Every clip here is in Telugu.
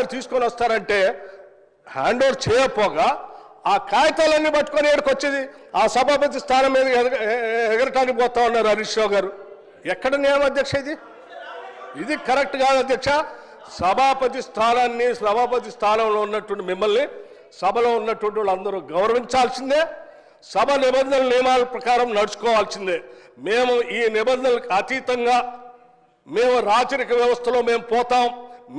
గారు తీసుకొని వస్తారంటే హ్యాండ్ ఓవర్ చేయకపోగా ఆ కాగితాలన్నీ పట్టుకొని ఏడుకొచ్చేది ఆ సభాపతి స్థానం మీద ఎగరటానికి పోతా ఉన్నారు హరీష్ రావు గారు. ఎక్కడ నియమం అధ్యక్ష? ఇది కరెక్ట్ కాదు అధ్యక్ష. సభాపతి స్థానంలో ఉన్నటువంటి మిమ్మల్ని సభలో ఉన్నటువంటి వాళ్ళందరూ గౌరవించాల్సిందే. సభ నిబంధనల నియమాల ప్రకారం నడుచుకోవాల్సిందే. మేము ఈ నిబంధనలకు అతీతంగా మేము రాచరిక వ్యవస్థలో మేము పోతాం,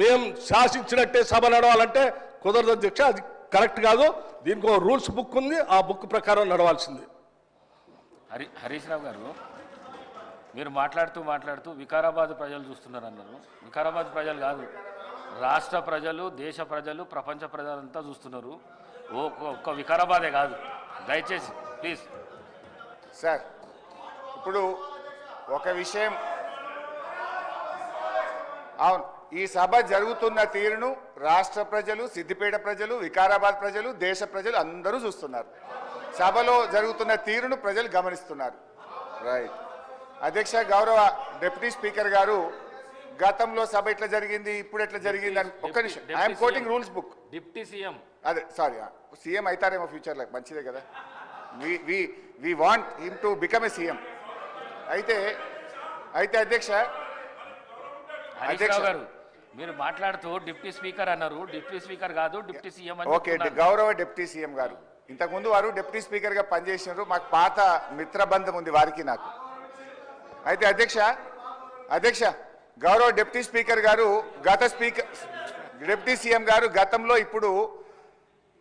మేము శాసించినట్టే సభ నడవాలంటే కుదరదు అధ్యక్ష. అది కరెక్ట్ కాదు. దీనికి ఒక రూల్స్ బుక్ ఉంది, ఆ బుక్ ప్రకారం నడవాల్సింది. హరీష్ రావు గారు, మీరు మాట్లాడుతూ వికారాబాద్ ప్రజలు చూస్తున్నారు అన్నారు. వికారాబాద్ ప్రజలు కాదు, రాష్ట్ర ప్రజలు, దేశ ప్రజలు, ప్రపంచ ప్రజలంతా చూస్తున్నారు. ఒక్క వికారాబాదే కాదు. దయచేసి ప్లీజ్ సార్, ఇప్పుడు ఒక విషయం, అవును, ఈ సభ జరుగుతున్న తీరును రాష్ట్ర ప్రజలు, సిద్దిపేట ప్రజలు, వికారాబాద్ ప్రజలు, దేశ ప్రజలు అందరూ చూస్తున్నారు. సభలో జరుగుతున్న తీరును ప్రజలు గమనిస్తున్నారు. రైట్. అధ్యక్ష, గౌరవ డిప్యూటీ స్పీకర్ గారు, గతంలో సభ ఎట్లా జరిగింది, ఇప్పుడు ఎట్లా జరిగింది అని ఒక్క నిమిషం. I'm quoting rules book. Deputy CM, అదే సారీ, సీఎం అవుతారేమో ఫ్యూచర్లో, మంచిదే కదా. We want him to become a CM. అయితే అధ్యక్ష గారు, మీరు మాట్లాడుతూ డిప్యూటీ స్పీకర్ అన్నారు. డిప్యూటీ స్పీకర్ కాదు, డిప్యూటీ సీఎం. ఓకే, గౌరవ డిప్యూటీ సీఎం గారు, ఇంతకుముందు వారు డిప్యూటీ స్పీకర్ గా పనిచేసినారు. మాకు పాత మిత్రబంధం ఉంది వారికి నాకు. అయితే అధ్యక్ష గౌరవ డిప్యూటీ స్పీకర్ గారు, డిప్యూటీ సీఎం గారు గతంలో ఇప్పుడు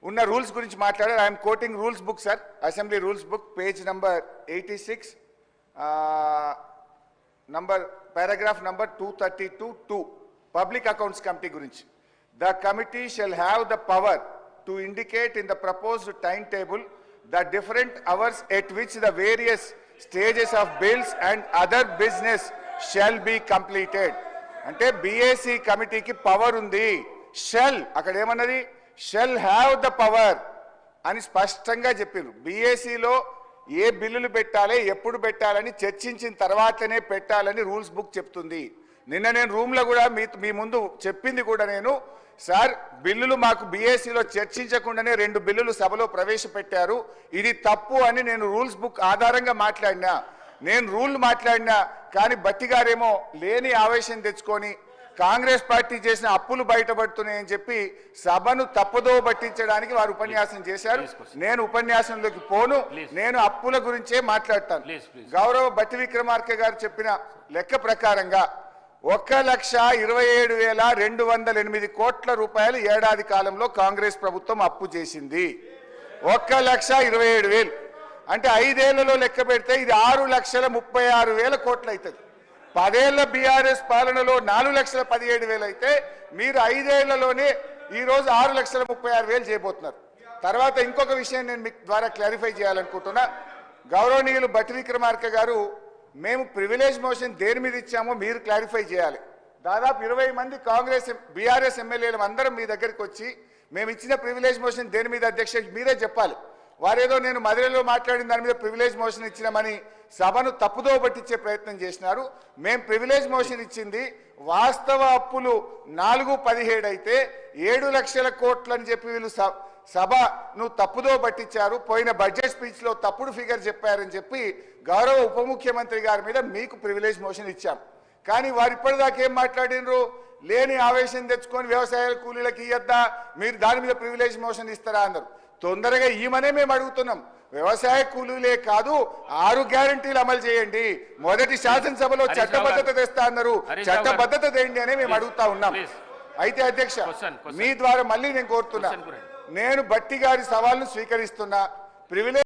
ఉన్న రూల్స్ గురించి మాట్లాడారు. I'm quoting rules book sir, assembly rules book, page number 86, paragraph number 232(2), public accounts committee గురించి. The committee shall have the power to indicate in the proposed time table the different hours at which the various stages of bills and other business shall be completed. అంటే బిఏసి కమిటీకి పవర్ ఉంది. షెల్, అక్కడ ఏమన్నది, షెల్ హ్యావ్ ద పవర్ అని స్పష్టంగా చెప్పారు. బిఏసిలో ఏ బిల్లులు పెట్టాలి, ఎప్పుడు పెట్టాలని చర్చించిన తర్వాతనే పెట్టాలని రూల్స్ బుక్ చెప్తుంది. నిన్న నేను రూమ్లో కూడా మీ ముందు చెప్పింది కూడా నేను, సార్ బిల్లులు మాకు బిఏసిలో చర్చించకుండానే 2 బిల్లులు సభలో ప్రవేశపెట్టారు, ఇది తప్పు అని నేను రూల్స్ బుక్ ఆధారంగా మాట్లాడినా. నేను రూల్ మాట్లాడినా కానీ బట్టి గారేమో లేని ఆవేశం తెచ్చుకొని కాంగ్రెస్ పార్టీ చేసిన అప్పులు బయటపడుతున్నాయని చెప్పి సభను తప్పుదో పట్టించడానికి వారు ఉపన్యాసం చేశారు. నేను ఉపన్యాసంలోకి పోను, నేను అప్పుల గురించే మాట్లాడతాను. గౌరవ బట్టి విక్రమార్క గారు చెప్పిన లెక్క ప్రకారంగా 1,27,208 కోట్ల రూపాయలు ఏడాది కాలంలో కాంగ్రెస్ ప్రభుత్వం అప్పు చేసింది. 1,27,000 అంటే 5 ఏళ్లలో లెక్క పెడితే ఇది 6,36,000 కోట్లు అవుతుంది. 10 ఏళ్ల బీఆర్ఎస్ పాలనలో 4,17,000 అయితే మీరు 5 ఏళ్లలోనే ఈరోజు 6,36,000 చేయబోతున్నారు. తర్వాత ఇంకొక విషయం నేను మీకు ద్వారా క్లారిఫై చేయాలనుకుంటున్నా. గౌరవనీయులు బట్టి విక్రమార్క గారు, మేము ప్రివిలేజ్ మోషన్ దేని మీద ఇచ్చామో మీరు క్లారిఫై చేయాలి. దాదాపు 20 మంది కాంగ్రెస్ బీఆర్ఎస్ ఎమ్మెల్యేలు అందరం మీ దగ్గరికి వచ్చి మేము ఇచ్చిన ప్రివిలేజ్ మోషన్ దేని మీద అధ్యక్ష మీరే చెప్పాలి. వారేదో నేను మధురలో మాట్లాడిన దాని మీద ప్రివిలేజ్ మోషన్ ఇచ్చినామని సభను తప్పుదో పట్టించే ప్రయత్నం చేసినారు. మేము ప్రివిలేజ్ మోషన్ ఇచ్చింది వాస్తవ అప్పులు 4,17 అయితే 7 లక్షల కోట్లు అని చెప్పి వీళ్ళు సభను తప్పుదో పట్టించారు. పోయిన బడ్జెట్ స్పీచ్లో తప్పుడు ఫిగర్ చెప్పారని చెప్పి గౌరవ ఉప ముఖ్యమంత్రి గారి మీద మీకు ప్రివిలేజ్ మోషన్ ఇచ్చాం. కానీ వారు ఇప్పటిదాకా ఏం మాట్లాడినరు, లేని ఆవేశం తెచ్చుకొని వ్యవసాయ కూలీలకు ఇయ్యద్దా, మీరు దాని మీద ప్రివిలేజ్ మోషన్ ఇస్తారా అన్నారు. తొందరగా ఈమనే మేము అడుగుతున్నాం. వ్యవసాయ కూలీలే కాదు 6 గ్యారంటీలు అమలు చేయండి. మొదటి శాసనసభలో చట్టబద్ధత తెస్తా అన్నారు, చట్టబద్ధత తేండి అని మేము అడుగుతా ఉన్నాం. అయితే అధ్యక్ష మీ ద్వారా మళ్ళీ నేను కోరుతున్నా, నేను బట్టి గారి సవాల్ను స్వీకరిస్తున్నా. ప్రివిలేజ్